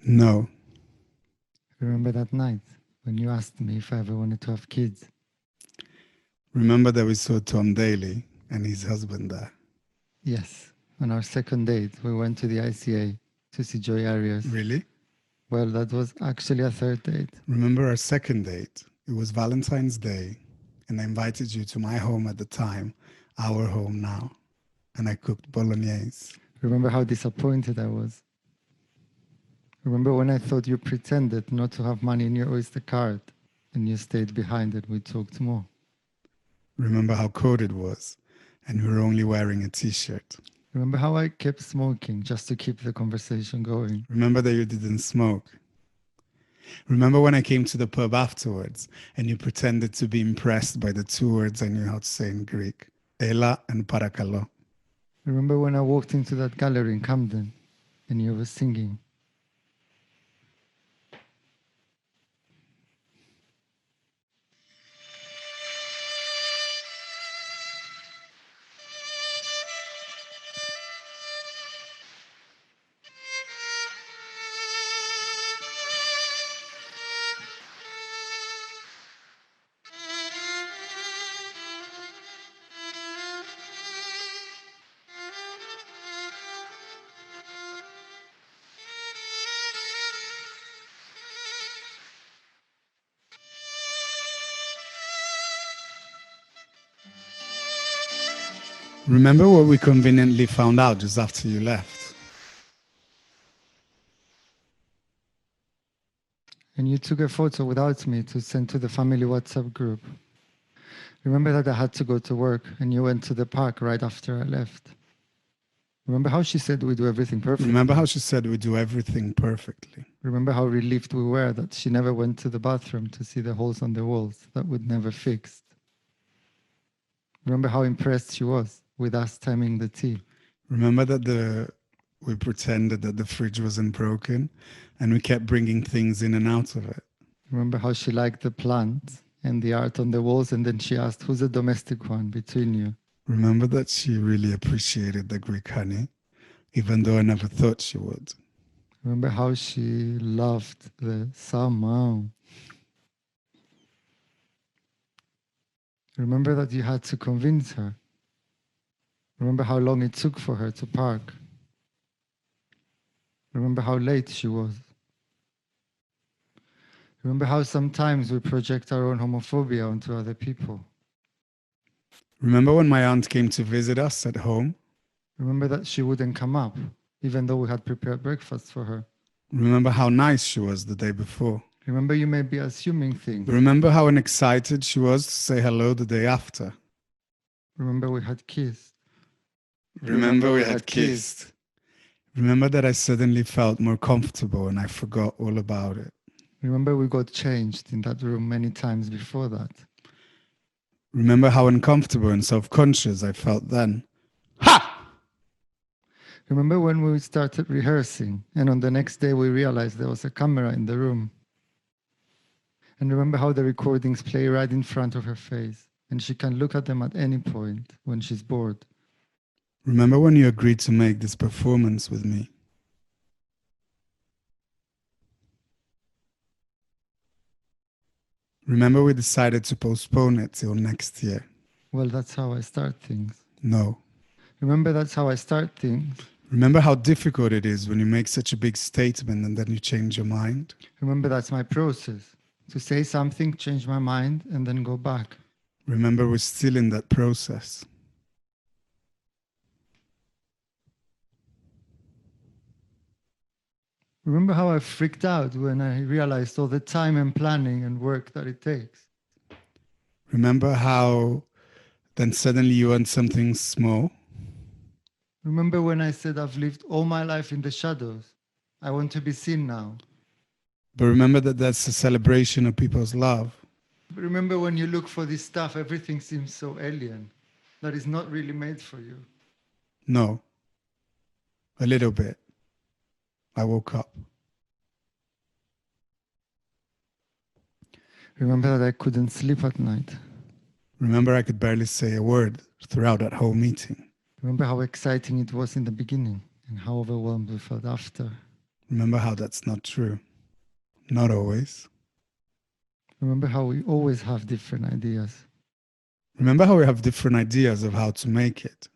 No. Remember that night when you asked me if I ever wanted to have kids? Remember that we saw Tom Daly and his husband there? Yes. On our second date, we went to the ICA to see Joy Arias. Really? Well, that was actually a third date. Remember our second date? It was Valentine's Day, and I invited you to my home at the time, our home now, and I cooked bolognese. Remember how disappointed I was? Remember when I thought you pretended not to have money in your Oyster card and you stayed behind and we talked more? Remember how cold it was, and you were only wearing a t-shirt. Remember how I kept smoking just to keep the conversation going? Remember that you didn't smoke. Remember when I came to the pub afterwards and you pretended to be impressed by the two words I knew how to say in Greek, Ela and Parakalo. Remember when I walked into that gallery in Camden and you were singing? Remember what we conveniently found out just after you left? And you took a photo without me to send to the family WhatsApp group. Remember that I had to go to work and you went to the park right after I left. Remember how she said we do everything perfectly? Remember how she said we do everything perfectly? Remember how relieved we were that she never went to the bathroom to see the holes on the walls that we'd never fixed? Remember how impressed she was with us timing the tea? Remember that we pretended that the fridge wasn't broken and we kept bringing things in and out of it? Remember how she liked the plants and the art on the walls, and then she asked, who's the domestic one between you? Remember that she really appreciated the Greek honey, even though I never thought she would? Remember how she loved the summer? Remember that you had to convince her? Remember how long it took for her to park? Remember how late she was? Remember how sometimes we project our own homophobia onto other people? Remember when my aunt came to visit us at home? Remember that she wouldn't come up, even though we had prepared breakfast for her? Remember how nice she was the day before? Remember you may be assuming things. Remember how excited she was to say hello the day after? Remember we had kissed. Remember we had kissed. Remember that I suddenly felt more comfortable and I forgot all about it. Remember we got changed in that room many times before that. Remember how uncomfortable and self-conscious I felt then. Ha! Remember when we started rehearsing and on the next day we realized there was a camera in the room? And remember how the recordings play right in front of her face and she can look at them at any point when she's bored? Remember when you agreed to make this performance with me? Remember we decided to postpone it till next year? Well, that's how I start things. No. Remember that's how I start things. Remember how difficult it is when you make such a big statement and then you change your mind? Remember that's my process. To say something, change my mind, and then go back. Remember we're still in that process. Remember how I freaked out when I realized all the time and planning and work that it takes? Remember how then suddenly you want something small? Remember when I said I've lived all my life in the shadows? I want to be seen now. But remember that that's a celebration of people's love. But remember when you look for this stuff, everything seems so alien, that is not really made for you. No. A little bit. I woke up. Remember that I couldn't sleep at night. Remember I could barely say a word throughout that whole meeting. Remember how exciting it was in the beginning and how overwhelmed we felt after. Remember how that's not true. Not always. Remember how we always have different ideas. Remember how we have different ideas of how to make it.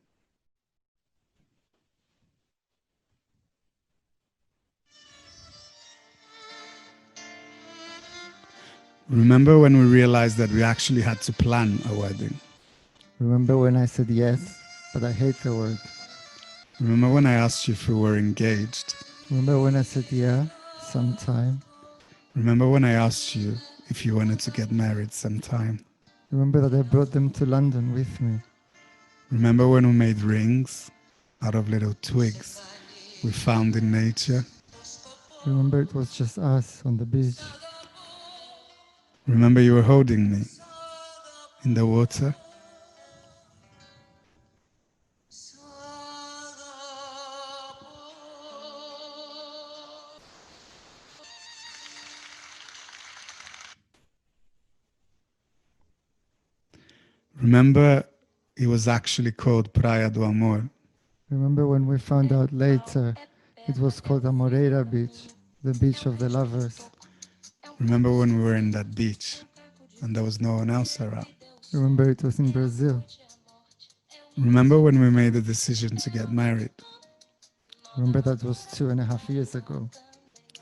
Remember when we realized that we actually had to plan a wedding. Remember when I said yes, but I hate the word. Remember when I asked you if we were engaged. Remember when I said yeah, sometime. Remember when I asked you if you wanted to get married sometime. Remember that I brought them to London with me. Remember when we made rings out of little twigs we found in nature. Remember it was just us on the beach. Remember you were holding me in the water. Remember it was actually called Praia do Amor. Remember when we found out later it was called Amoreira Beach, the beach of the lovers. Remember when we were in that beach and there was no one else around. Remember it was in Brazil. Remember when we made the decision to get married. Remember that was 2.5 years ago.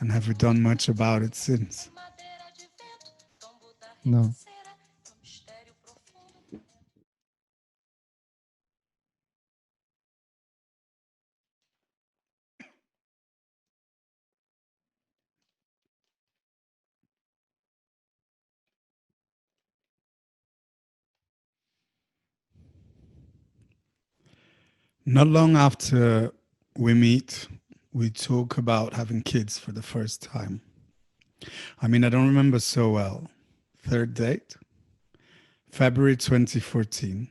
And have we done much about it since? No. Not long after we meet, we talk about having kids for the first time. I mean, I don't remember so well. Third date? February 2014.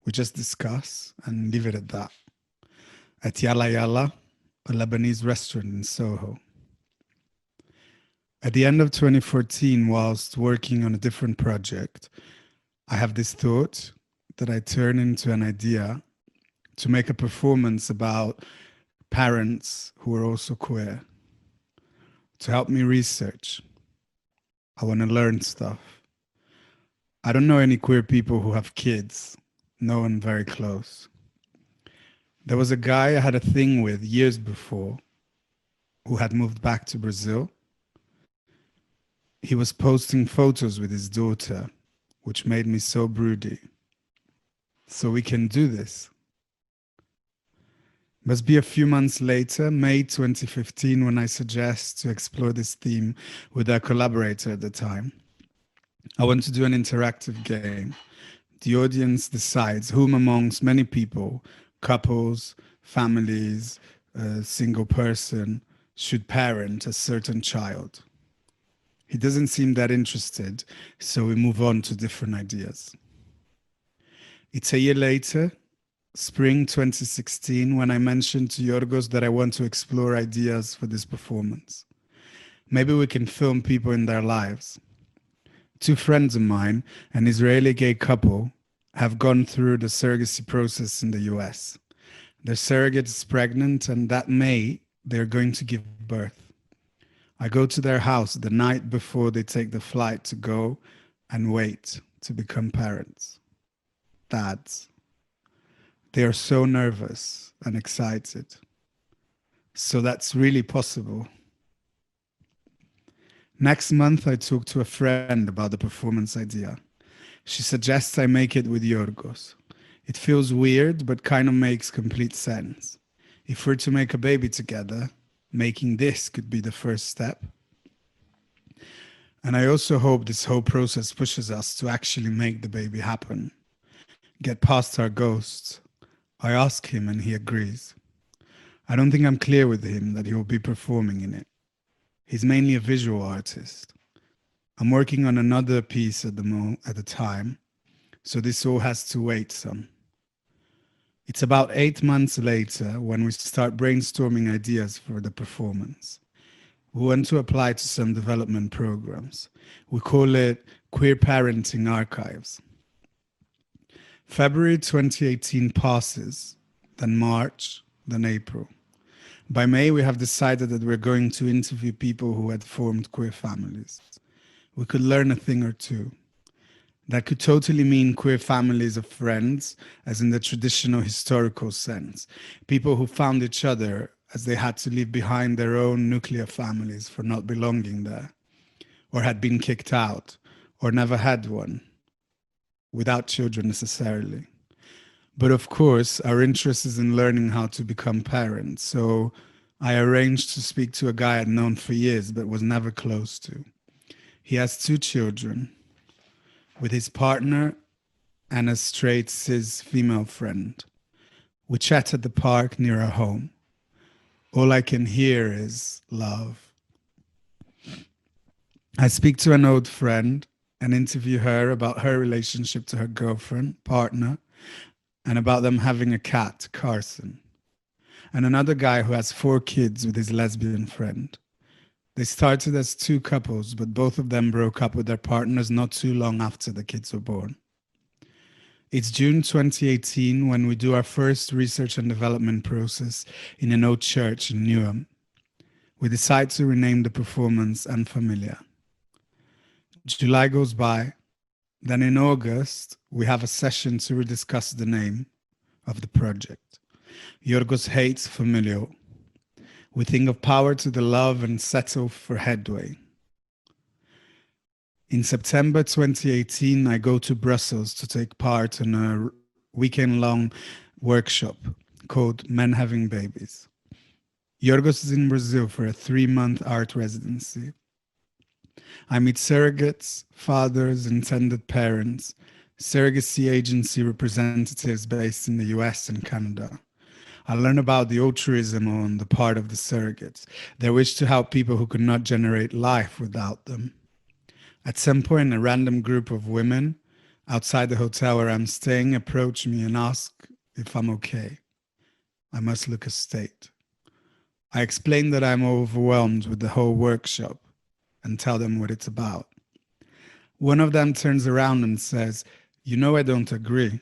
We just discuss and leave it at that. At Yala Yala, a Lebanese restaurant in Soho. At the end of 2014, whilst working on a different project, I have this thought that I turn into an idea to make a performance about parents who are also queer, to help me research. I want to learn stuff. I don't know any queer people who have kids, no one very close. There was a guy I had a thing with years before who had moved back to Brazil. He was posting photos with his daughter, which made me so broody. So we can do this. Must be a few months later, May 2015, when I suggest to explore this theme with a collaborator at the time. I want to do an interactive game. The audience decides whom amongst many people, couples, families, a single person, should parent a certain child. He doesn't seem that interested, so we move on to different ideas. It's a year later, spring 2016, when I mentioned to Yorgos that I want to explore ideas for this performance. Maybe we can film people in their lives. Two friends of mine, an Israeli gay couple, have gone through the surrogacy process in the US. Their surrogate is pregnant, and that May, they're going to give birth. I go to their house the night before they take the flight to go and wait to become parents. Dads. They are so nervous and excited. So that's really possible. Next month, I talk to a friend about the performance idea. She suggests I make it with Yorgos. It feels weird, but kind of makes complete sense. If we're to make a baby together, making this could be the first step. And I also hope this whole process pushes us to actually make the baby happen. Get past our ghosts. I ask him and he agrees. I don't think I'm clear with him that he will be performing in it. He's mainly a visual artist. I'm working on another piece at the time, so this all has to wait some. It's about 8 months later when we start brainstorming ideas for the performance. We want to apply to some development programs. We call it Queer Parenting Archives. February 2018 passes, then March, then April. By May, we have decided that we're going to interview people who had formed queer families. We could learn a thing or two. That could totally mean queer families of friends, as in the traditional historical sense. People who found each other as they had to leave behind their own nuclear families for not belonging there, or had been kicked out, or never had one, without children necessarily. But of course, our interest is in learning how to become parents. So I arranged to speak to a guy I'd known for years but was never close to. He has 2 children with his partner and a straight cis female friend. We chat at the park near our home. All I can hear is love. I speak to an old friend and interview her about her relationship to her girlfriend, partner, and about them having a cat, Carson, and another guy who has 4 kids with his lesbian friend. They started as 2 couples, but both of them broke up with their partners not too long after the kids were born. It's June 2018 when we do our first research and development process in an old church in Newham. We decide to rename the performance Unfamiliar. July goes by. Then in August, we have a session to rediscuss the name of the project. Yorgos hates familial. We think of power to the love and settle for headway. In September 2018, I go to Brussels to take part in a weekend-long workshop called Men Having Babies. Yorgos is in Brazil for a 3-month art residency. I meet surrogates, fathers, intended parents, surrogacy agency representatives based in the US and Canada. I learn about the altruism on the part of the surrogates, their wish to help people who could not generate life without them. At some point, a random group of women outside the hotel where I'm staying approach me and ask if I'm okay. I must look a state. I explain that I'm overwhelmed with the whole workshop and tell them what it's about. One of them turns around and says, "You know I don't agree."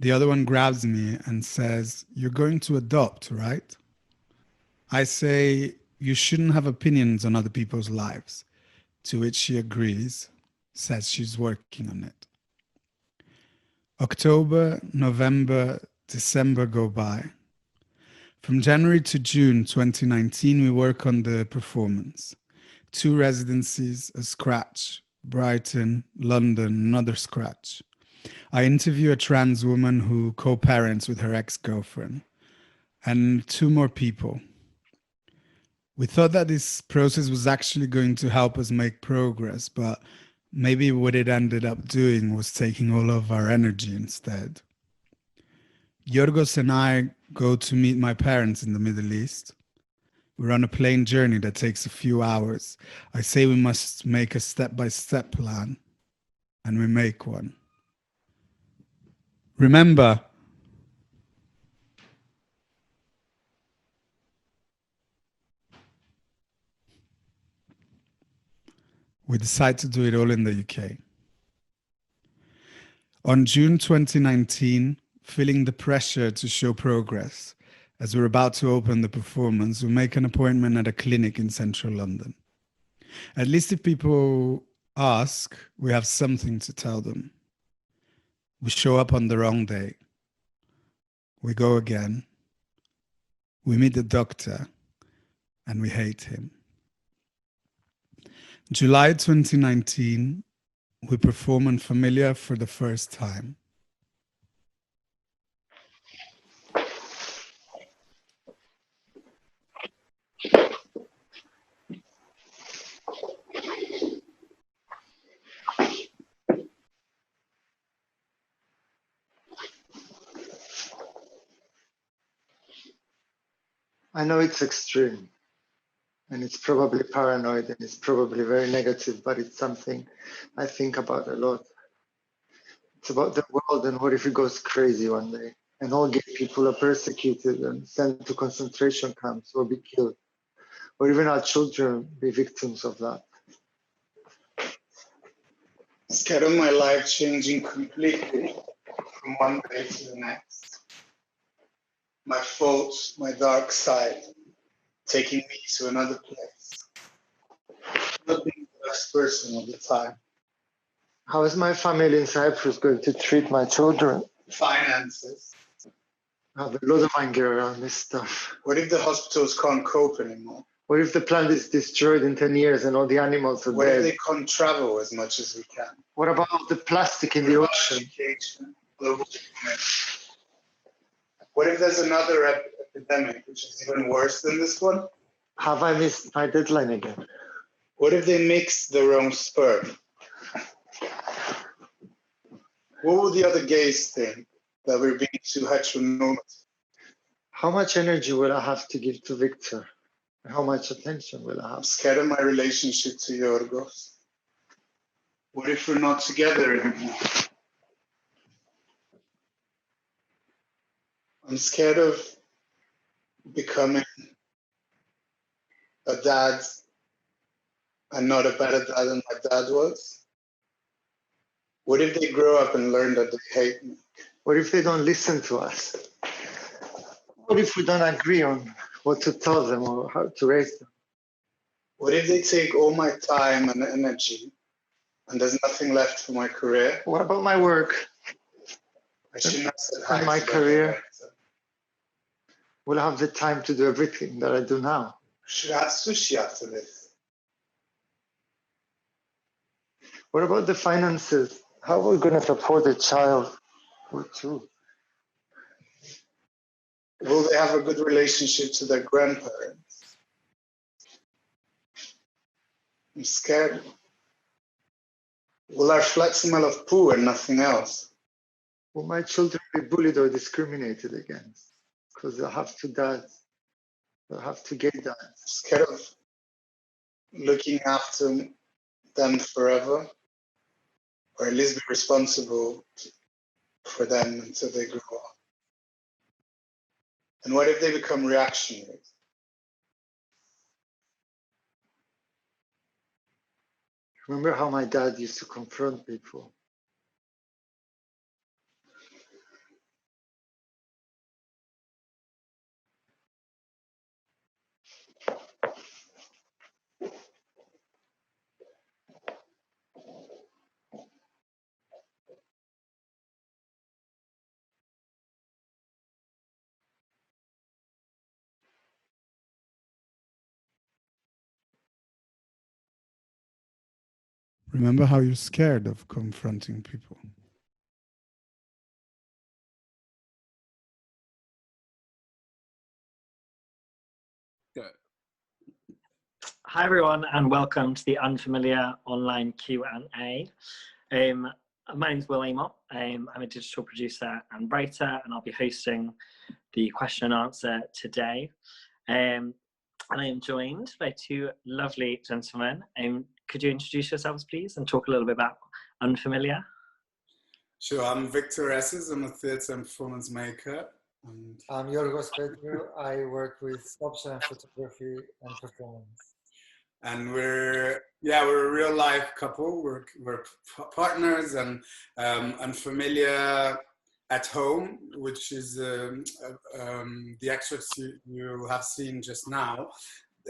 The other one grabs me and says, "You're going to adopt, right?" I say, "You shouldn't have opinions on other people's lives." To which she agrees, says she's working on it. October, November, December go by. From January to June 2019, we work on the performance. 2 residencies, a scratch, Brighton, London, another scratch. I interview a trans woman who co-parents with her ex-girlfriend, and 2 more people. We thought that this process was actually going to help us make progress, but maybe what it ended up doing was taking all of our energy instead. Yorgos and I go to meet my parents in the Middle East. We're on a plane journey that takes a few hours. I say we must make a step-by-step plan, and we make one. Remember, we decide to do it all in the UK. On June 2019, feeling the pressure to show progress, as we're about to open the performance, we make an appointment at a clinic in central London. At least if people ask, we have something to tell them. We show up on the wrong day. We go again. We meet the doctor, and we hate him. July 2019, we perform Unfamiliar for the first time. I know it's extreme and it's probably paranoid and it's probably very negative, but it's something I think about a lot. It's about the world and what if it goes crazy one day and all gay people are persecuted and sent to concentration camps or be killed, or even our children be victims of that. Scared of my life changing completely from one day to the next. my faults, my dark side, taking me to another place. Not being the best person all the time. How is my family in Cyprus going to treat my children? Finances. I have a lot of anger around this stuff. What if the hospitals can't cope anymore? What if the planet is destroyed in 10 years and all the animals are What dead? if they can't travel as much as we can? What about all the plastic in the ocean? Education, global warming. What if there's another epidemic which is even worse than this one? Have I missed my deadline again? What if they mix their own sperm? What would the other gays think? That we're being too heteronormative? How much energy will I have to give to Victor? How much attention will I I'm have? scared of my relationship to Yorgos. What if we're not together anymore? I'm scared of becoming a dad and not a better dad than my dad was. What if they grow up and learn that they hate me? What if they don't listen to us? What if we don't agree on what to tell them or how to raise them? What if they take all my time and energy and there's nothing left for my career? What about my work? I shouldn't have said And hi my to that career? director. Will I have the time to do everything that I do now? Should I have sushi after this? What about the finances? How are we going to support a child or two? Will they have a good relationship to their grandparents? I'm scared. Will our flat smell of poo and nothing else? Will my children be bullied or discriminated against? Because they'll have two dads. They'll have two gay dads. Scared of looking after them forever, or at least be responsible for them until they grow up. And what if they become reactionaries? Remember how my dad used to confront people? Remember how you're scared of confronting people. Hi everyone, and welcome to the Unfamiliar online Q&A. My name is Will Amott. I'm a digital producer and writer, and I'll be hosting the question and answer today. And I am joined by two lovely gentlemen. Could you introduce yourselves, please, and talk a little bit about Unfamiliar? Sure, I'm Victor Esses. I'm a theatre and performance maker. And I'm Yorgos Petru. I work with sculpture and photography and performance. And we're a real life couple. We're partners and Unfamiliar at Home, which is the excerpts you have seen just now,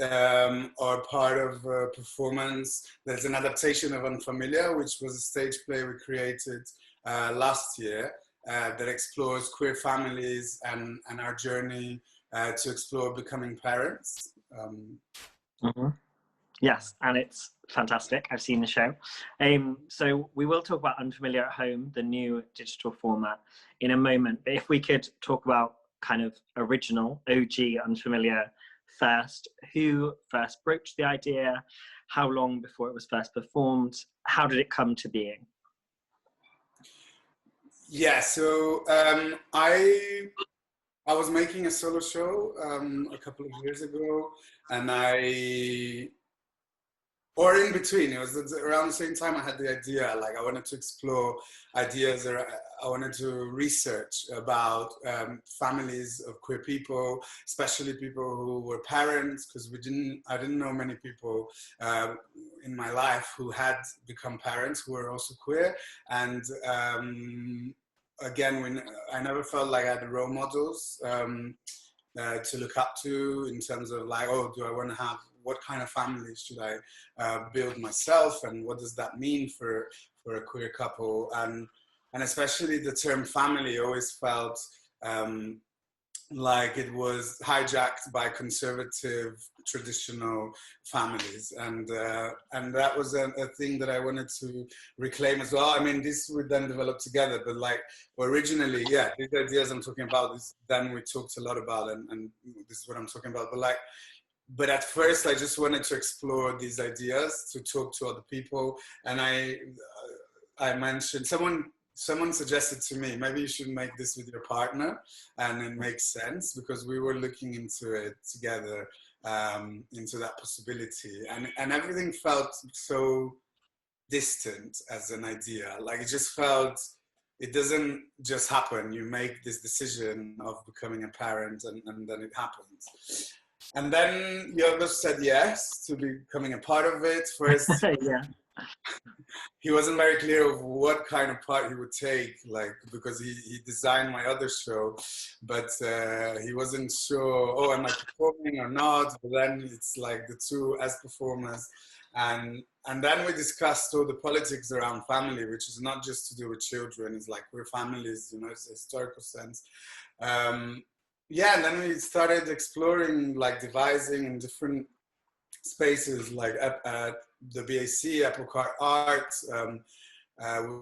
are part of a performance. There's an adaptation of Unfamiliar, which was a stage play we created last year that explores queer families and our journey to explore becoming parents. Yes, and it's fantastic. I've seen the show. So we will talk about Unfamiliar at Home, the new digital format, in a moment. But if we could talk about kind of original, OG Unfamiliar first. Who first broached the idea? How long before it was first performed? How did it come to being? Yeah, so I was making a solo show a couple of years ago, and or in between, it was around the same time I had the idea. Like I wanted to explore ideas, or I wanted to research about families of queer people, especially people who were parents, because I didn't know many people in my life who had become parents who were also queer, and again, I never felt like I had role models to look up to in terms of like, oh, do I want to have, what kind of family should I build myself, and what does that mean for a queer couple? And especially the term family always felt like it was hijacked by conservative traditional families, and that was a thing that I wanted to reclaim as well. I mean, this would then develop together, but like originally, yeah, these ideas I'm talking about, this then we talked a lot about, and this is what I'm talking about. But at first, I just wanted to explore these ideas, to talk to other people, and I mentioned, someone suggested to me, maybe you should make this with your partner, and it makes sense because we were looking into it together, into that possibility, and everything felt so distant as an idea. Like it just felt, it doesn't just happen. You make this decision of becoming a parent, and then it happens. And then Yorgos said yes to becoming a part of it. First, yeah. He wasn't very clear of what kind of part he would take, like, because he designed my other show, but he wasn't sure, oh, am I performing or not? But then it's like the two as performers. And then we discussed all the politics around family, which is not just to do with children. It's like we're families, you know, it's a historical sense. Yeah, and then we started exploring, like devising in different spaces, like at the BAC, Apple Cart Art.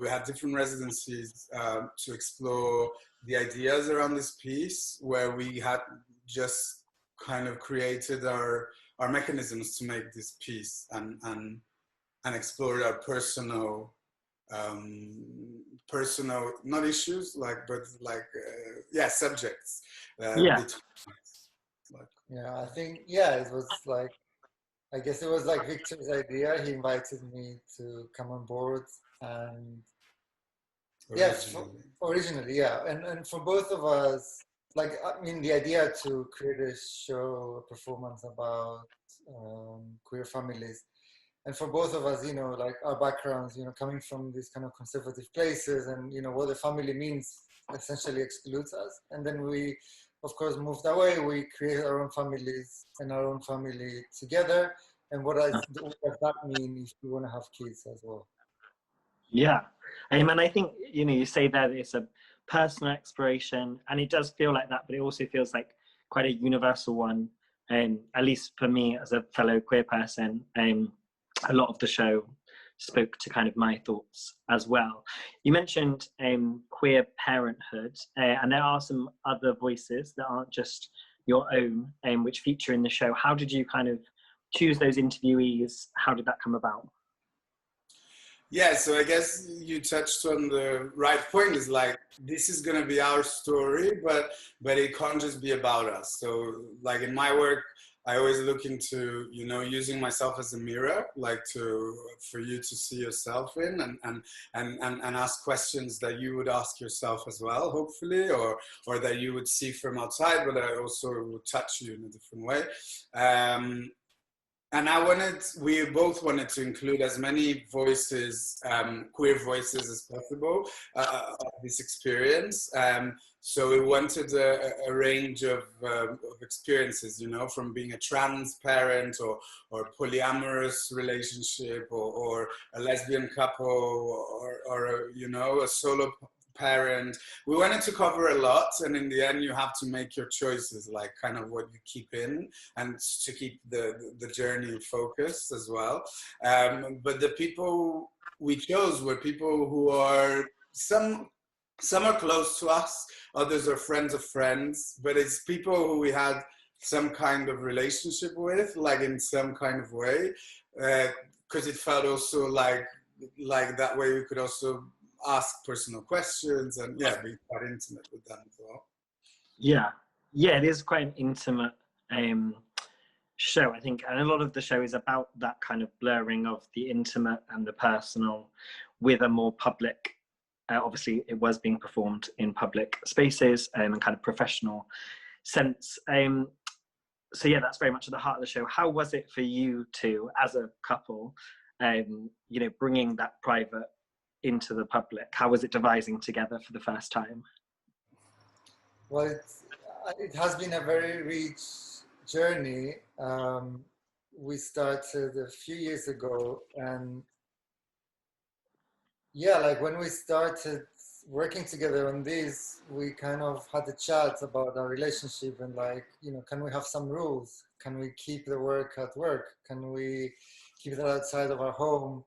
We had different residencies to explore the ideas around this piece, where we had just kind of created our mechanisms to make this piece, and explored our personal not issues, like, but like yeah, subjects. Yeah. Yeah, I think, yeah, it was like, I guess it was like Victor's idea. He invited me to come on board, and yes, originally, yeah, and for both of us, like, I mean, the idea to create a show, a performance about queer families, and for both of us, you know, like our backgrounds, you know, coming from these kind of conservative places, and you know what the family means essentially excludes us, and then we, of course, moved away. We created our own families and our own family together. And what does that mean if you want to have kids as well? Yeah, and I think, you know, you say that it's a personal exploration, and it does feel like that, but it also feels like quite a universal one. At least for me as a fellow queer person, a lot of the show spoke to kind of my thoughts as well. You mentioned queer parenthood, and there are some other voices that aren't just your own, which feature in the show. How did you kind of choose those interviewees? How did that come about? Yeah, so I guess you touched on the right point. Is like, this is going to be our story, but it can't just be about us. So like in my work, I always look into, you know, using myself as a mirror, like for you to see yourself in, and ask questions that you would ask yourself as well, hopefully, or that you would see from outside, but that also would touch you in a different way. And we both wanted to include as many voices, queer voices as possible of this experience. So we wanted a range of experiences, you know, from being a trans parent, or polyamorous relationship, or a lesbian couple, or you know, a solo parent. We wanted to cover a lot, and in the end you have to make your choices, like kind of what you keep in, and to keep the journey focused as well. But the people we chose were people who are, some are close to us, others are friends of friends, but it's people who we had some kind of relationship with, like in some kind of way, because it felt also like that way we could also ask personal questions, and yeah, be quite intimate with them as well. Yeah, it is quite an intimate show, I think, and a lot of the show is about that kind of blurring of the intimate and the personal with a more public, obviously it was being performed in public spaces, and kind of professional sense. So yeah, that's very much at the heart of the show. How was it for you two as a couple, you know, bringing that private into the public? How was it devising together for the first time? Well, it has been a very rich journey. We started a few years ago, and yeah, like when we started working together on this, we kind of had a chat about our relationship and like, you know, can we have some rules? Can we keep the work at work? Can we keep that outside of our home?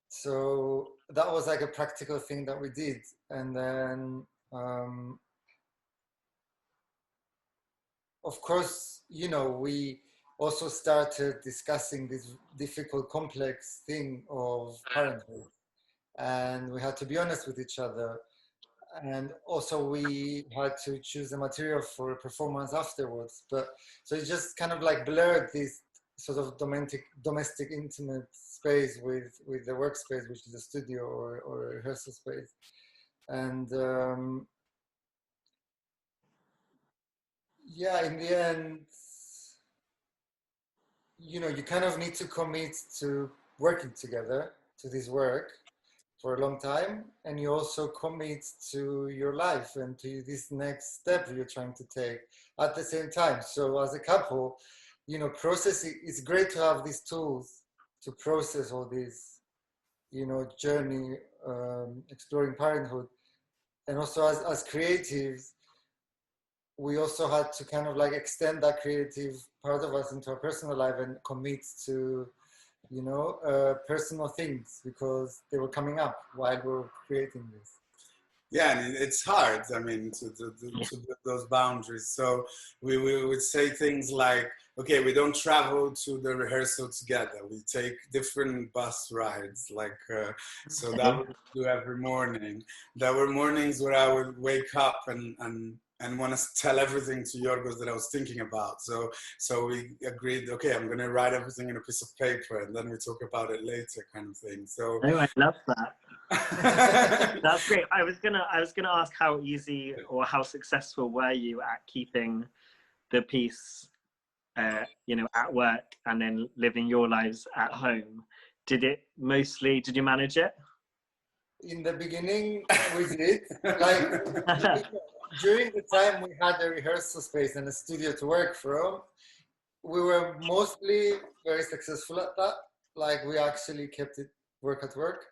So that was like a practical thing that we did. And then, of course, you know, we also started discussing this difficult, complex thing of parenthood. And we had to be honest with each other. And also we had to choose the material for a performance afterwards. But so it just kind of like blurred this sort of domestic intimate space with the workspace, which is a studio or a rehearsal space. And yeah, in the end, you know, you kind of need to commit to working together to this work for a long time, and you also commit to your life and to this next step you're trying to take at the same time. So as a couple, you know, processing, it's great to have these tools to process all this, you know, journey, exploring parenthood. And also as creatives, we also had to kind of like extend that creative part of us into our personal life and commit to, you know, personal things because they were coming up while we were creating this. Yeah, and it's hard, I mean, to build those boundaries. So we would say things like, okay, we don't travel to the rehearsal together. We take different bus rides, like, so that we do every morning. There were mornings where I would wake up and want to tell everything to Yorgos that I was thinking about. So we agreed, okay, I'm going to write everything in a piece of paper and then we talk about it later, kind of thing. So oh, I love that. That's great. I was gonna ask how easy or how successful were you at keeping the piece, you know, at work and then living your lives at home. Did you manage it? In the beginning, we did. Like during the time we had a rehearsal space and a studio to work from, we were mostly very successful at that. Like we actually kept it work at work.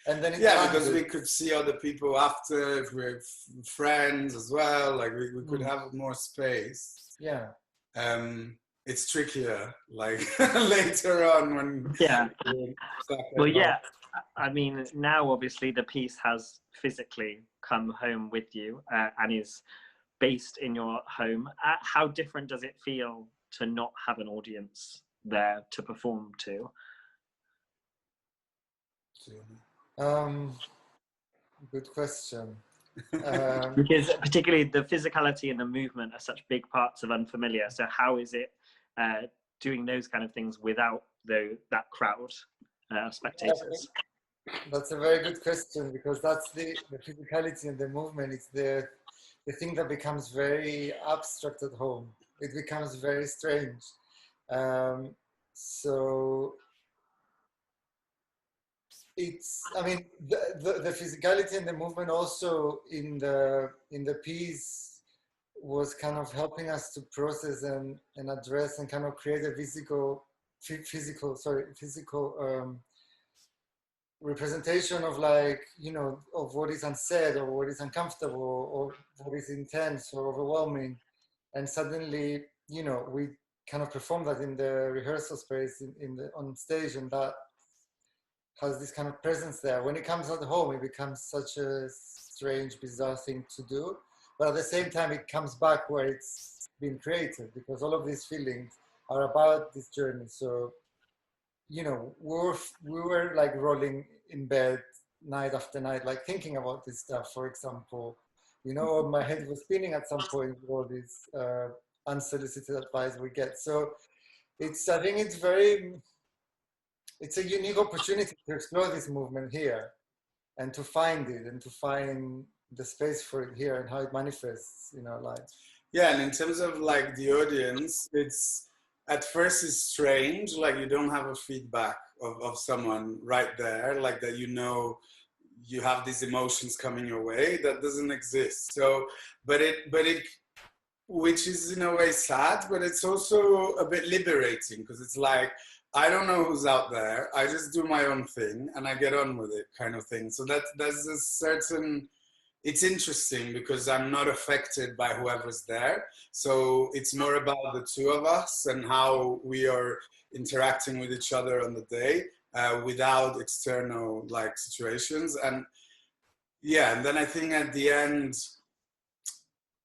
And then because we could see other people after, if we're friends as well, like we could have more space. Yeah. It's trickier, like later on when... Yeah. Well, yeah. I mean, now obviously the piece has physically come home with you and is based in your home. How different does it feel to not have an audience there to perform to? Good question. Because particularly the physicality and the movement are such big parts of Unfamiliar. So how is it doing those kind of things without that crowd of spectators? That's a very good question because that's the physicality and the movement. It's the thing that becomes very abstract at home. It becomes very strange. So it's, I mean, the physicality and the movement also in the piece was kind of helping us to process and address and kind of create a physical representation of, like, you know, of what is unsaid or what is uncomfortable or what is intense or overwhelming. And suddenly, you know, we kind of perform that in the rehearsal space on stage, and that has this kind of presence there. When it comes at home, it becomes such a strange, bizarre thing to do. But at the same time, it comes back where it's been created, because all of these feelings are about this journey. So, you know, we were like rolling in bed night after night, like thinking about this stuff, for example, you know, or my head was spinning at some point with all this unsolicited advice we get. So I think it's a unique opportunity to explore this movement here and to find it and to find the space for it here and how it manifests in our lives. Yeah, and in terms of like the audience, it's at first it's strange, like you don't have a feedback of someone right there, like that, you know, you have these emotions coming your way that doesn't exist. So, but it, which is in a way sad, but it's also a bit liberating, because it's like, I don't know who's out there. I just do my own thing and I get on with it, kind of thing. So there's a certain, it's interesting because I'm not affected by whoever's there. So it's more about the two of us and how we are interacting with each other on the day, without external like situations. And yeah, and then I think at the end,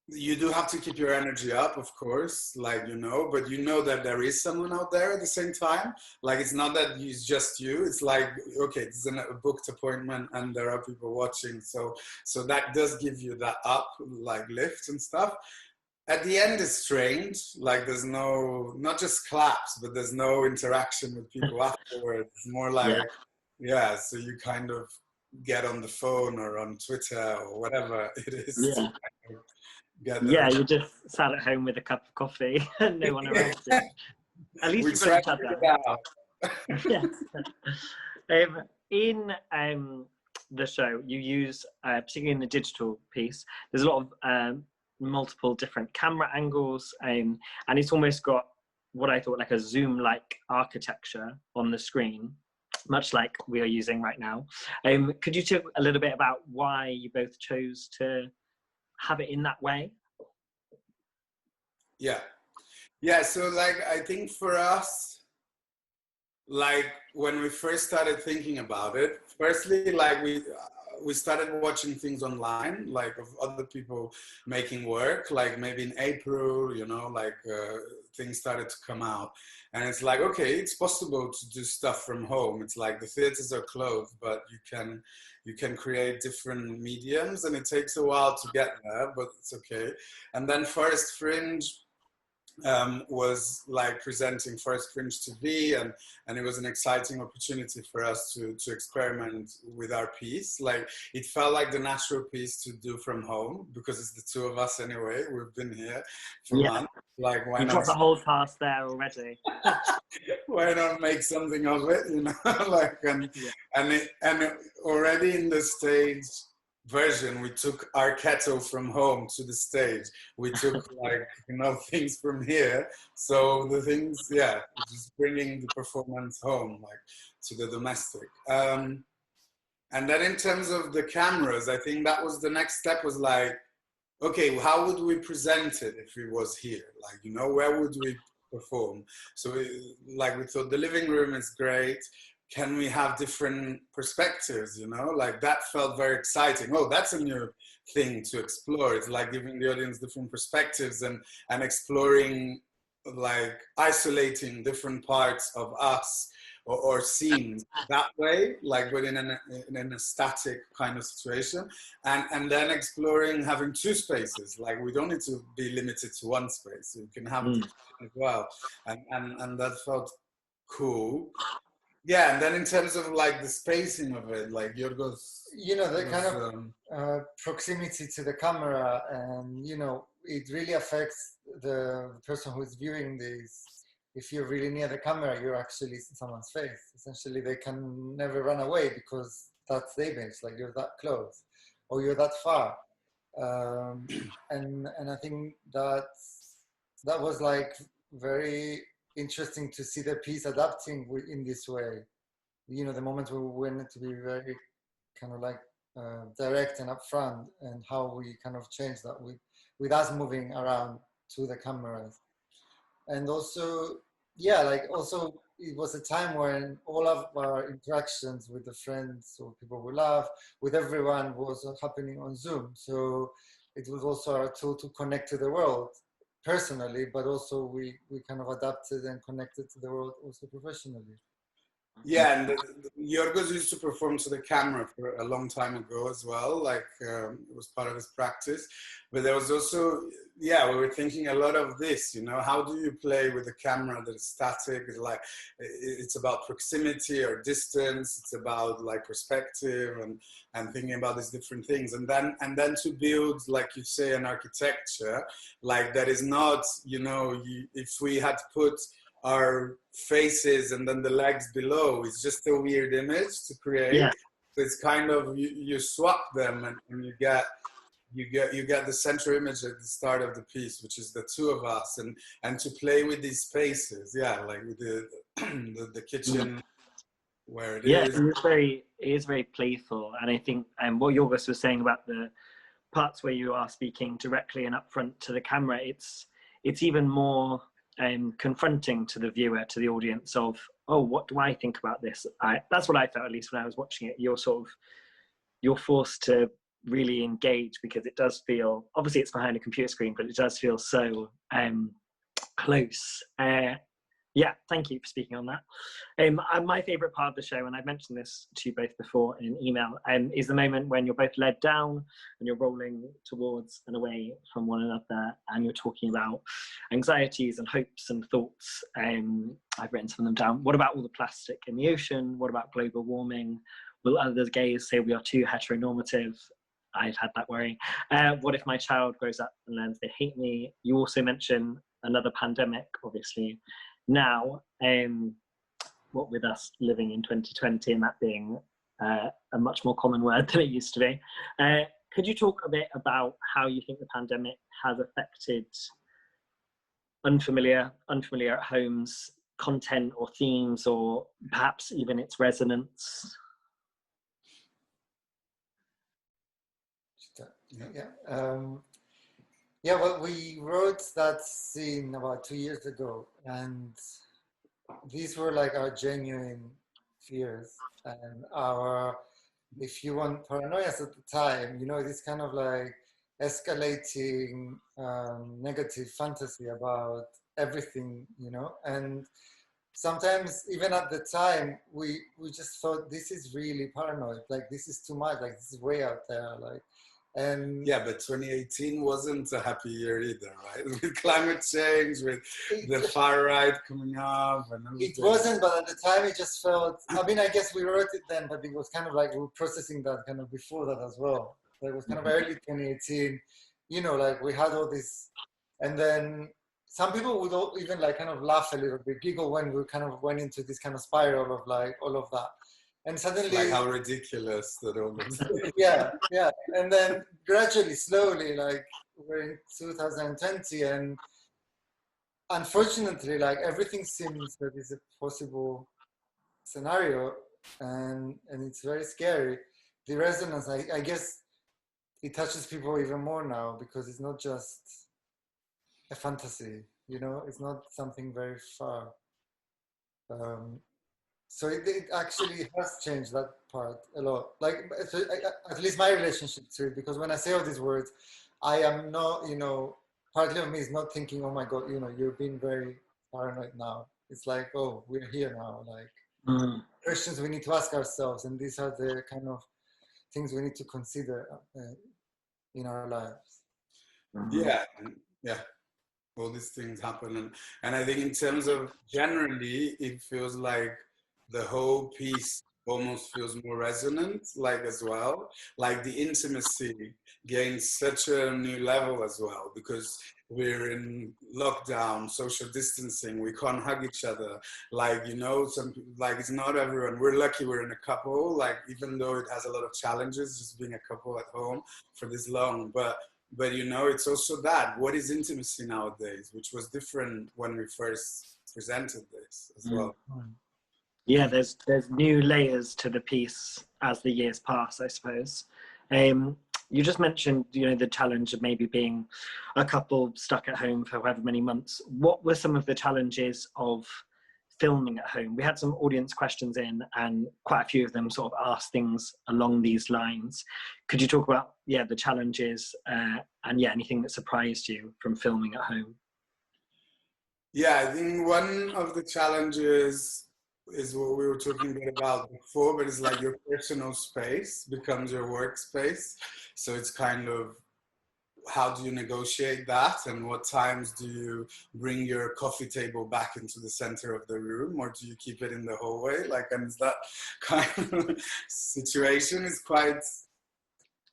you do have to keep your energy up, of course, like, you know, but you know that there is someone out there at the same time. Like, it's not that it's just you. It's like, okay, it's a booked appointment and there are people watching. So that does give you that up, like lift and stuff. At the end, it's strange. Like, there's no, not just claps, but there's no interaction with people afterwards. It's more like, yeah, so you kind of get on the phone or on Twitter or whatever it is. Yeah. Yeah, you just sat at home with a cup of coffee and no one around you. At least you've got each other. Yeah. In the show, you use, particularly in the digital piece, there's a lot of multiple different camera angles, and it's almost got what I thought like a Zoom-like architecture on the screen, much like we are using right now. Could you talk a little bit about why you both chose to have it in that way? Yeah, so like, I think for us, like when we first started thinking about it, firstly, like we started watching things online, like of other people making work, like maybe in April, you know, like things started to come out, and it's like, okay, it's possible to do stuff from home. It's like the theaters are closed, but you can create different mediums, and it takes a while to get there, but it's okay. And then Forest Fringe was like presenting Forest Fringe TV, and it was an exciting opportunity for us to experiment with our piece. Like, it felt like the natural piece to do from home, because it's the two of us anyway. We've been here for months. Like, why not? You got the whole task there already. Why not make something of it, you know? Like, and already in the stage version, we took our kettle from home to the stage. We took like, you know, things from here. So the things, yeah, just bringing the performance home, like to the domestic. And then in terms of the cameras, I think that was the next step, was like, okay, how would we present it if it was here? Like, you know, where would we perform? So we thought the living room is great. Can we have different perspectives, you know? Like, that felt very exciting. Oh, that's a new thing to explore. It's like giving the audience different perspectives and exploring, like isolating different parts of us or scenes that way, like, but in a static kind of situation. And then exploring having two spaces. Like, we don't need to be limited to one space. You can have two as well. And that felt cool. Yeah, and then in terms of like the spacing of it, like Yorgos, you know, the kind of proximity to the camera, and you know, it really affects the person who is viewing this. If you're really near the camera, you're actually in someone's face. Essentially, they can never run away because that's the image. Like, you're that close, or you're that far, and I think that was like very interesting to see the piece adapting in this way. You know, the moment we wanted to be very kind of like direct and upfront, and how we kind of changed that with us moving around to the cameras. And also, yeah, like also it was a time when all of our interactions with the friends or people we love, with everyone, was happening on Zoom. So it was also our tool to connect to the world personally, but also we kind of adapted and connected to the world also professionally. Yeah, and Yorgos used to perform to the camera for a long time ago as well, like it was part of his practice. But there was also, yeah, we were thinking a lot of this, you know, how do you play with a camera that is static? It's like, it's about proximity or distance, it's about like perspective and thinking about these different things. And then to build, like you say, an architecture, like that is not, you know, if we had put our faces and then the legs below, it's just a weird image to create. Yeah. it's kind of you swap them and you get the central image at the start of the piece, which is the two of us, and to play with these spaces, like with the kitchen where it is. It is very playful, and I think what Yorgos was saying about the parts where you are speaking directly and upfront to the camera, it's even more confronting to the viewer, to the audience, of, oh, what do I think about this? That's what I felt, at least when I was watching it. You're forced to really engage, because it does feel, obviously it's behind a computer screen, but it does feel so close. Thank you for speaking on that. My favourite part of the show, and I've mentioned this to you both before in email, is the moment when you're both led down and you're rolling towards and away from one another, and you're talking about anxieties and hopes and thoughts. I've written some of them down. What about all the plastic in the ocean? What about global warming? Will other gays say we are too heteronormative? I've had that worry. What if my child grows up and learns they hate me? You also mention another pandemic, obviously. Now, what with us living in 2020 and that being a much more common word than it used to be, could you talk a bit about how you think the pandemic has affected unfamiliar at home's content or themes, or perhaps even its resonance? Well, we wrote that scene about 2 years ago, and these were like our genuine fears and our, if you want, paranoias at the time, this kind of like escalating negative fantasy about everything, and sometimes even at the time we just thought, this is really paranoid, like this is too much, like this is way out there, like. And but 2018 wasn't a happy year either, right? With climate change, with the far right coming up, and everything. It wasn't, but at the time it just felt, I guess we wrote it then, but it was kind of like we were processing that kind of before that as well. So it was kind of early 2018, like we had all this, and then some people would even like kind of laugh a little bit, giggle when we kind of went into this kind of spiral of like all of that. And suddenly, like how ridiculous that all was. yeah. And then gradually, slowly, like we're in 2020, and unfortunately, like everything seems that is a possible scenario, and it's very scary. The resonance, I guess, it touches people even more now, because it's not just a fantasy, it's not something very far. So it actually has changed that part a lot. Like, at least my relationship to it, because when I say all these words, I am not, partly of me is not thinking, oh my God, you're being very paranoid now. It's like, oh, we're here now. Like, questions we need to ask ourselves. And these are the kind of things we need to consider in our lives. Yeah. All these things happen. And I think in terms of generally, it feels like the whole piece almost feels more resonant, like as well, like the intimacy gains such a new level as well, because we're in lockdown, social distancing, we can't hug each other, like, some, like, it's not everyone, we're lucky we're in a couple, like, even though it has a lot of challenges just being a couple at home for this long, but it's also that, what is intimacy nowadays, which was different when we first presented this as well. Yeah, there's new layers to the piece as the years pass, I suppose. You just mentioned, the challenge of maybe being a couple stuck at home for however many months. What were some of the challenges of filming at home? We had some audience questions in, and quite a few of them sort of asked things along these lines. Could you talk about, the challenges and anything that surprised you from filming at home? Yeah, I think one of the challenges is what we were talking a bit about before, but it's like your personal space becomes your workspace. So it's kind of, how do you negotiate that, and what times do you bring your coffee table back into the center of the room, or do you keep it in the hallway? Like, and that kind of situation is quite,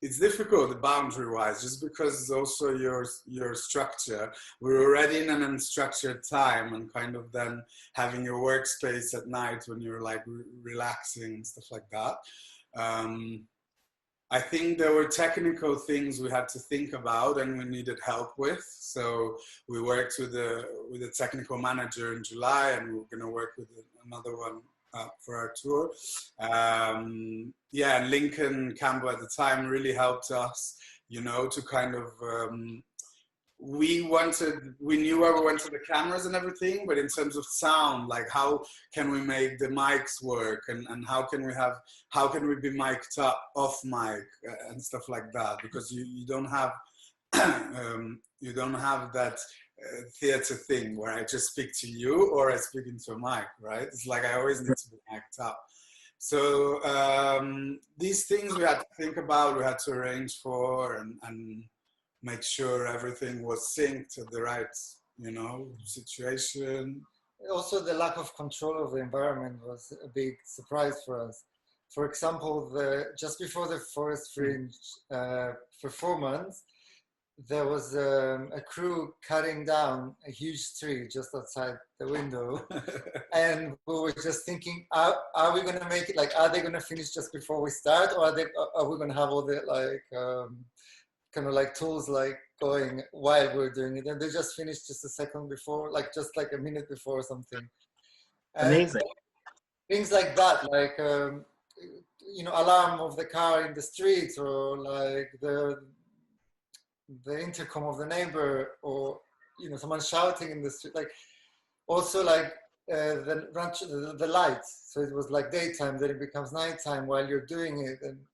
it's difficult boundary-wise, just because it's also your structure. We're already in an unstructured time, and kind of then having your workspace at night when you're like relaxing and stuff like that. I think there were technical things we had to think about and we needed help with. So we worked with the technical manager in July, and we were going to work with another one for our tour. Yeah, Lincoln Campbell at the time really helped us, you know, to kind of we knew where we wanted the cameras and everything, but in terms of sound, like how can we make the mics work, and how can we be mic'd up off mic and stuff like that, because you don't have you don't have that theater thing where I just speak to you or I speak into a mic, right? It's like I always need to be mic'd up. So these things we had to think about, we had to arrange for, and make sure everything was synced at the right, you know, situation. Also, the lack of control of the environment was a big surprise for us. For example, just before the Forest Fringe performance, there was a crew cutting down a huge tree just outside the window. And we were just thinking, are we going to make it, like, are they going to finish just before we start, or are we going to have all the, like, kind of like tools like going while we're doing it, and they just finished just a second before, like just like a minute before or something. And amazing. Things like that, like you know, alarm of the car in the street, or like the intercom of the neighbor, or you know, someone shouting in the street. Like also like the lights. So it was like daytime, then it becomes nighttime while you're doing it, and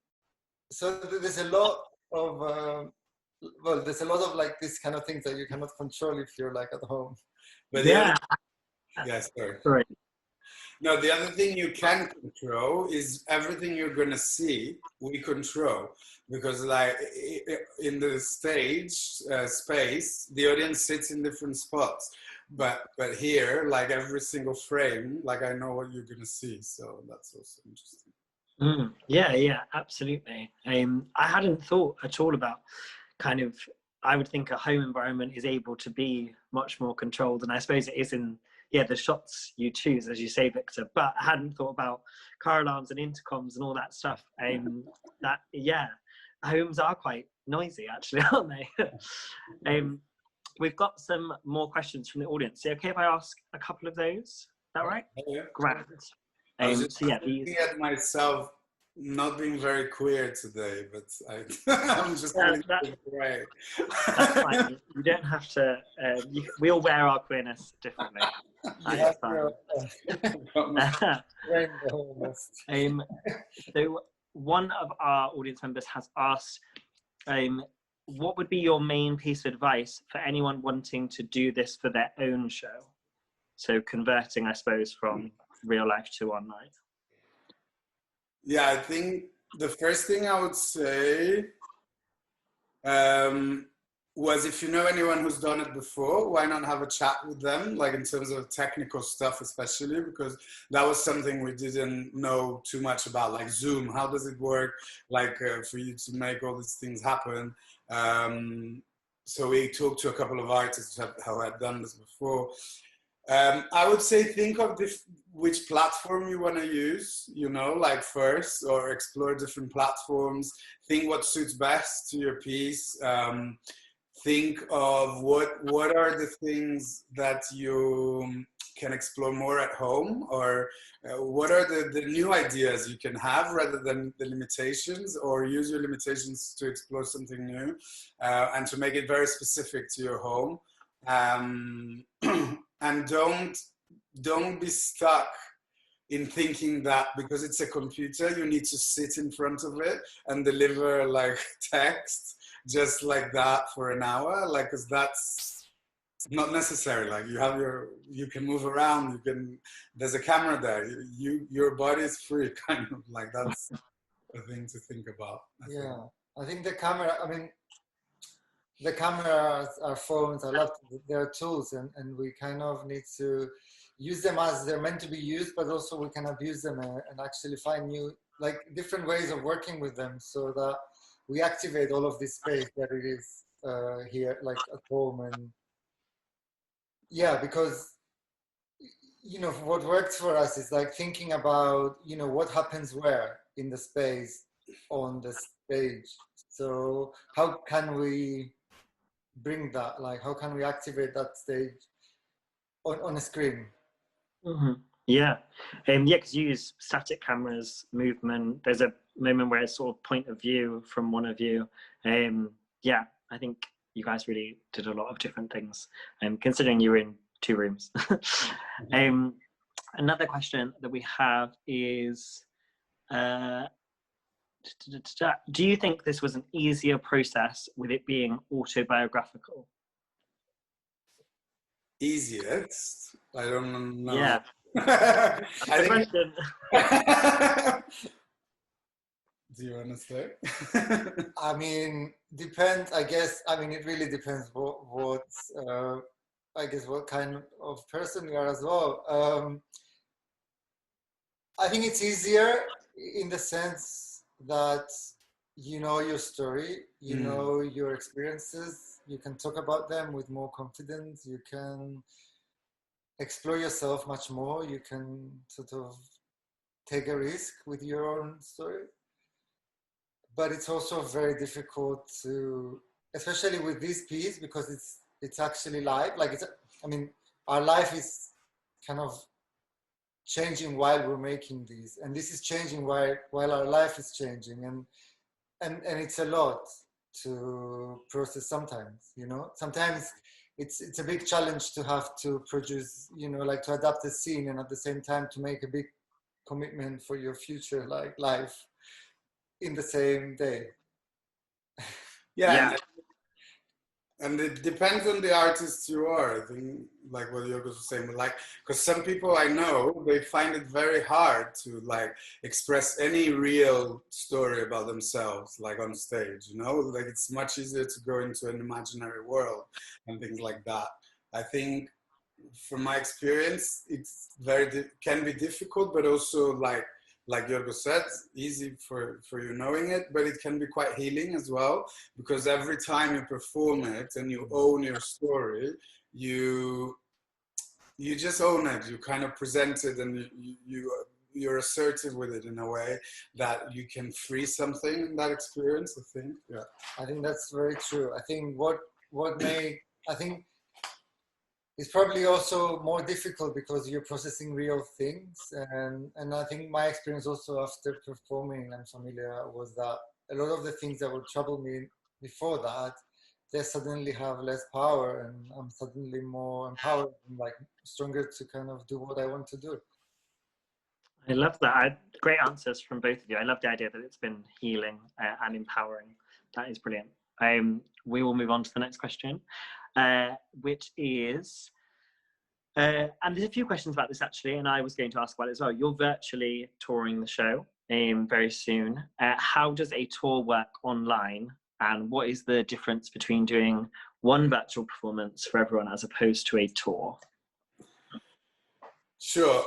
so there's a lot of well, there's a lot of like this kind of things that you cannot control if you're like at home. But Yeah. Yes, Sorry. No, the other thing you can control is everything you're gonna see. We control, because like in the stage space, the audience sits in different spots. But here, like every single frame, like I know what you're gonna see. So that's also interesting. Yeah, absolutely. I hadn't thought at all about kind of, I would think a home environment is able to be much more controlled, and I suppose it is in the shots you choose, as you say, Victor. But I hadn't thought about car alarms and intercoms and all that stuff. That homes are quite noisy, actually, aren't they? We've got some more questions from the audience. So, okay, if I ask a couple of those, is that right? Yeah. Grand. I was just So yeah, looking at myself not being very queer today, but I'm just feeling great. That's fine. You don't have to. We all wear our queerness differently. That's fine. So one of our audience members has asked, what would be your main piece of advice for anyone wanting to do this for their own show? So converting, I suppose, from real life to online. Yeah, I think the first thing I would say was, if you know anyone who's done it before, why not have a chat with them, like in terms of technical stuff, especially, because that was something we didn't know too much about, like Zoom, how does it work, like for you to make all these things happen. So we talked to a couple of artists who had done this before. I would say think of which platform you want to use, you know, like first, or explore different platforms. Think what suits best to your piece. Think of what are the things that you can explore more at home, or what are the new ideas you can have rather than the limitations, or use your limitations to explore something new, and to make it very specific to your home. And don't be stuck in thinking that because it's a computer, you need to sit in front of it and deliver like text just like that for an hour. Like, cause that's not necessary. Like you can move around, there's a camera there. Your body is free, kind of like that's a thing to think about. I think the camera, I mean, the cameras, our phones, they're tools, and we kind of need to use them as they're meant to be used, but also we can abuse them and actually find new, like different ways of working with them, so that we activate all of this space that it is here, like at home. And yeah, because what works for us is like thinking about, what happens where in the space on the stage. So how can we bring that, like, how can we activate that stage on a screen? Yeah, because you use static cameras, movement. There's a moment where it's sort of point of view from one of you. Yeah, I think you guys really did a lot of different things. Considering you were in 2 rooms. Another question that we have is, do you think this was an easier process with it being autobiographical? Easiest? I don't know. Yeah. I think. Question. Do you want to say? I mean, depends. I guess. I mean, it really depends what I guess what kind of person you are as well. I think it's easier in the sense that you know your story, you know your experiences, you can talk about them with more confidence, you can explore yourself much more, you can sort of take a risk with your own story. But it's also very difficult to, especially with this piece, because it's actually live. Like our life is kind of changing while we're making these, and this is changing while our life is changing, and it's a lot to process sometimes. Sometimes it's a big challenge to have to produce, like to adapt a scene and at the same time to make a big commitment for your future, like life in the same day. Yeah. And it depends on the artist you are. I think, like what Yorgos was saying, because some people I know, they find it very hard to express any real story about themselves, on stage. Like it's much easier to go into an imaginary world and things like that. I think, from my experience, it's can be difficult, but also like Yorgos said, easy for you knowing it, but it can be quite healing as well, because every time you perform it and you own your story, you just own it. You kind of present it, and you're assertive with it in a way that you can free something in that experience. I think that's very true. I think it's probably also more difficult because you're processing real things, and I think my experience also after performing La Familia was that a lot of the things that would trouble me before that, they suddenly have less power, and I'm suddenly more empowered and stronger to kind of do what I want to do. I love that. Great answers from both of you. I love the idea that it's been healing and empowering. That is brilliant. We will move on to the next question, which is, and there's a few questions about this actually, and I was going to ask about it as well. You're virtually touring the show very soon. How does a tour work online, and what is the difference between doing one virtual performance for everyone as opposed to a tour? Sure.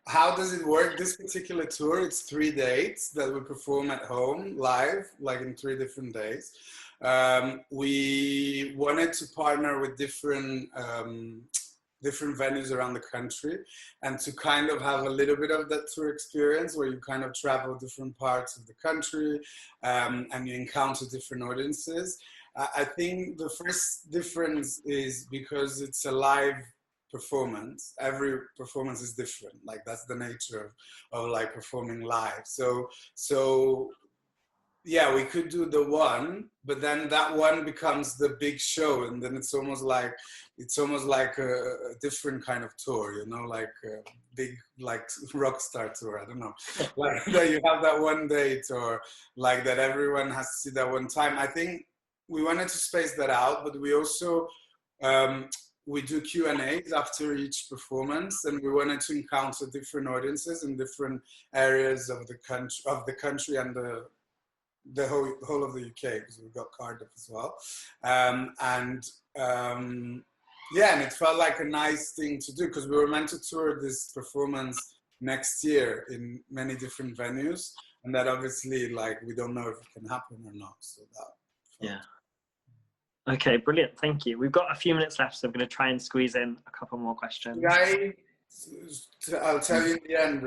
How does it work? This particular tour, it's 3 dates that we perform at home live, in 3 different days. We wanted to partner with different venues around the country, and to kind of have a little bit of that tour experience where you kind of travel different parts of the country, and you encounter different audiences. I think the first difference is because it's a live performance. Every performance is different. That's the nature of performing live. So yeah, we could do the one, but then that one becomes the big show, and then it's almost like a different kind of tour, like a big rock star tour. I don't know, that you have that one date, or that everyone has to see that one time. I think we wanted to space that out, but we also we do Q&As after each performance, and we wanted to encounter different audiences in different areas of the country and the whole of the UK, because we've got Cardiff as well. Yeah, and it felt like a nice thing to do, because we were meant to tour this performance next year in many different venues, and that obviously we don't know if it can happen or not. So that. Yeah. Okay, brilliant. Thank you. We've got a few minutes left, so I'm going to try and squeeze in a couple more questions. I'll tell you in the end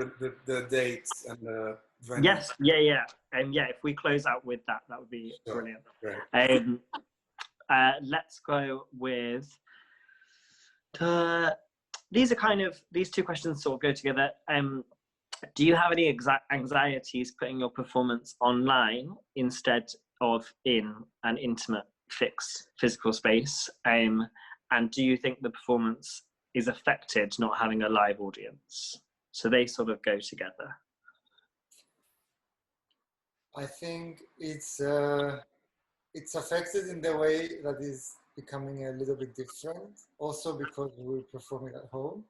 the dates and the venue. Yes, yeah. Yeah, if we close out with that, that would be brilliant. Great. Let's go with these two questions sort of go together. Do you have any anxieties putting your performance online instead of in an intimate, fixed physical space? And do you think the performance is affected not having a live audience? So they sort of go together. I think it's affected in the way that is becoming a little bit different, also because we're performing at home.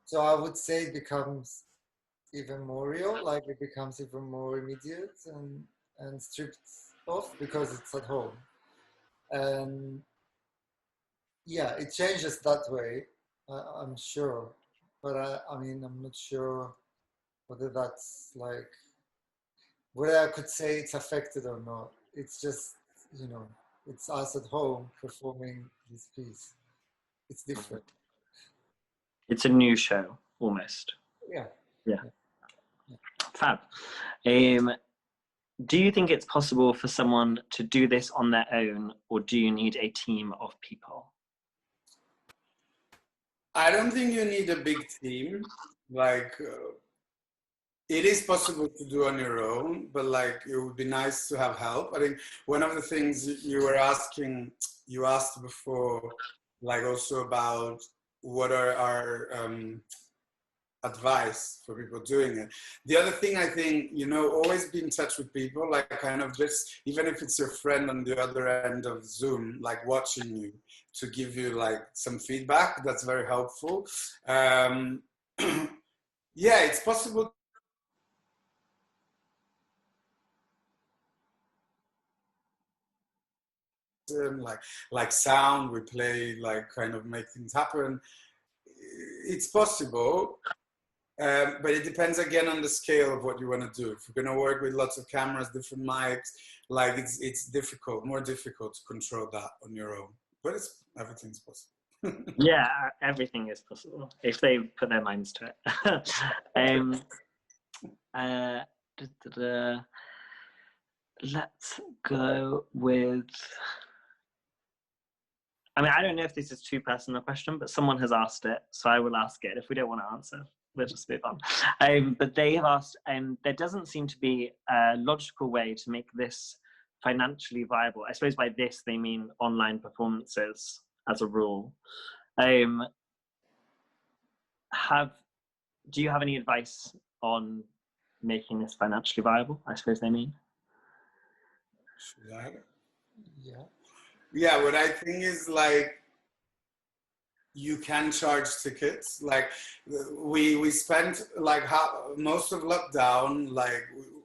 So I would say it becomes even more real, like it becomes even more immediate and stripped off because it's at home. And yeah, it changes that way, I'm sure. But I mean, I'm not sure whether that's like, whether I could say it's affected or not. It's just, you know, it's us at home performing this piece. It's different. It's a new show, almost. Yeah. Fab. Do you think it's possible for someone to do this on their own, or do you need a team of people? I don't think you need a big team. Like, it is possible to do on your own, but like, it would be nice to have help. I think one of the things you asked before, like also about what are our advice for people doing it. The other thing I think, you know, always be in touch with people, like kind of just, even if it's your friend on the other end of Zoom, like watching you to give you like some feedback, that's very helpful. Yeah, it's possible. Like sound, we play, like kind of make things happen. It's possible. But it depends again on the scale of what you want to do. If you're going to work with lots of cameras, different mics, like it's difficult, more difficult to control that on your own. But everything's possible. Yeah, everything is possible if they put their minds to it. Let's go with. I mean, I don't know if this is too personal a question, but someone has asked it, so I will ask it. If we don't want to answer, we'll just move on. But they have asked, there doesn't seem to be a logical way to make this financially viable. I suppose by this, they mean online performances as a rule. Do you have any advice on making this financially viable? I suppose they mean. Should I? Yeah, what I think is like, you can charge tickets. Like we spent like most of lockdown, like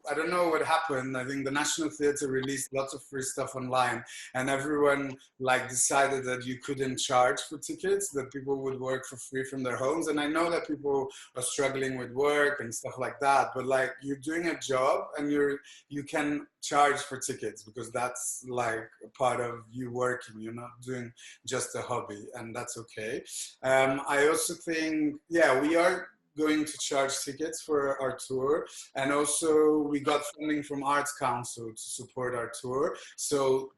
I don't know what happened. I think the National Theatre released lots of free stuff online, and everyone like decided that you couldn't charge for tickets, that people would work for free from their homes. And I know that people are struggling with work and stuff like that, but like you're doing a job and you can charge for tickets because that's like a part of you working. You're not doing just a hobby, and that's okay. I also think, yeah, we are going to charge tickets for our tour, and also we got funding from Arts Council to support our tour. So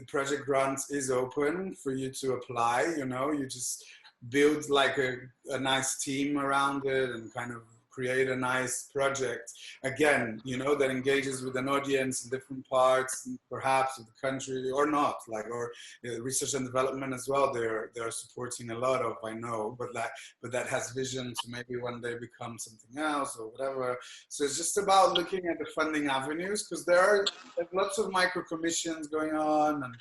Project Grants is open for you to apply. You know, you just build like a nice team around it and kind of create a nice project, again, you know, that engages with an audience in different parts, perhaps of the country, or not, like, or research and development as well. They're supporting a lot of, I know, but that has vision to maybe one day become something else or whatever. So it's just about looking at the funding avenues, because there's lots of micro commissions going on, and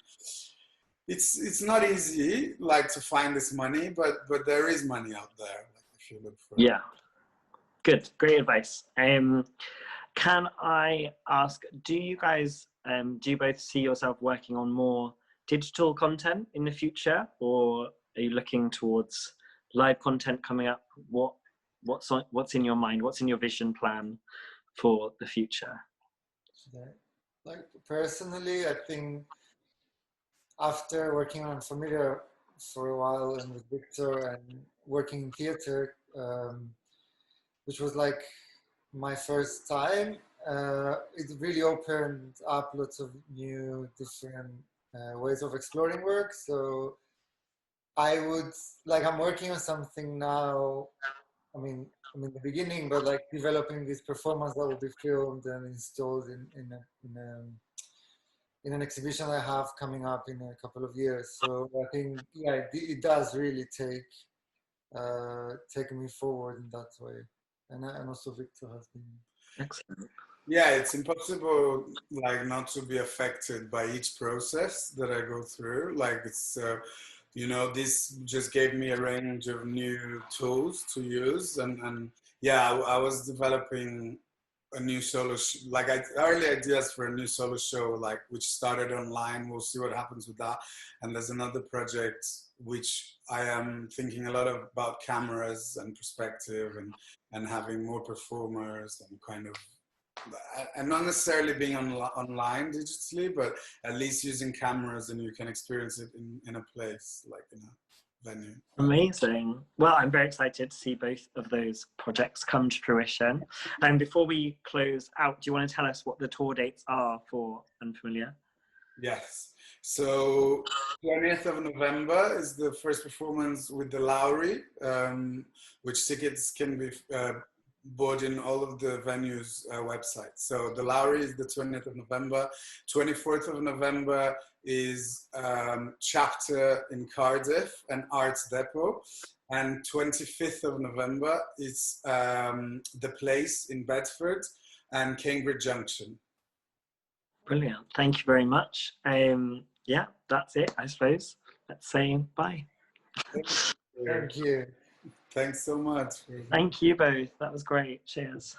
it's not easy, like, to find this money, but there is money out there, like, if you look for it. Yeah. Good, great advice. Can I ask, do you guys, do you both see yourself working on more digital content in the future, or are you looking towards live content coming up? What's in your mind? What's in your vision plan for the future? Like personally, I think after working on Familiar for a while and with Victor and working in theater, which was like my first time, it really opened up lots of new different ways of exploring work. So I'm working on something now. I'm in the beginning, but like developing this performance that will be filmed and installed in an exhibition I have coming up in a couple of years. So I think, yeah, it does really take me forward in that way. And also Victor has been. Excellent. Yeah, it's impossible like not to be affected by each process that I go through. Like it's, this just gave me a range of new tools to use, and yeah, I was developing a new early ideas for a new solo show, like which started online. We'll see what happens with that. And there's another project which I am thinking a lot about cameras and perspective and having more performers and kind of, and not necessarily being online digitally, but at least using cameras and you can experience it in a place, like in a venue. Amazing. Well, I'm very excited to see both of those projects come to fruition. And before we close out, do you want to tell us what the tour dates are for Unfamiliar? Yes. So 20th of November is the first performance with the Lowry, which tickets can be bought in all of the venues' websites. So the Lowry is the 20th of November. 24th of November is Chapter in Cardiff and Arts Depot. And 25th of November is The Place in Bedford and Cambridge Junction. Brilliant. Thank you very much. Yeah, that's it, I suppose. Let's say bye. Thank you. Thanks so much. Thank you both. That was great. Cheers.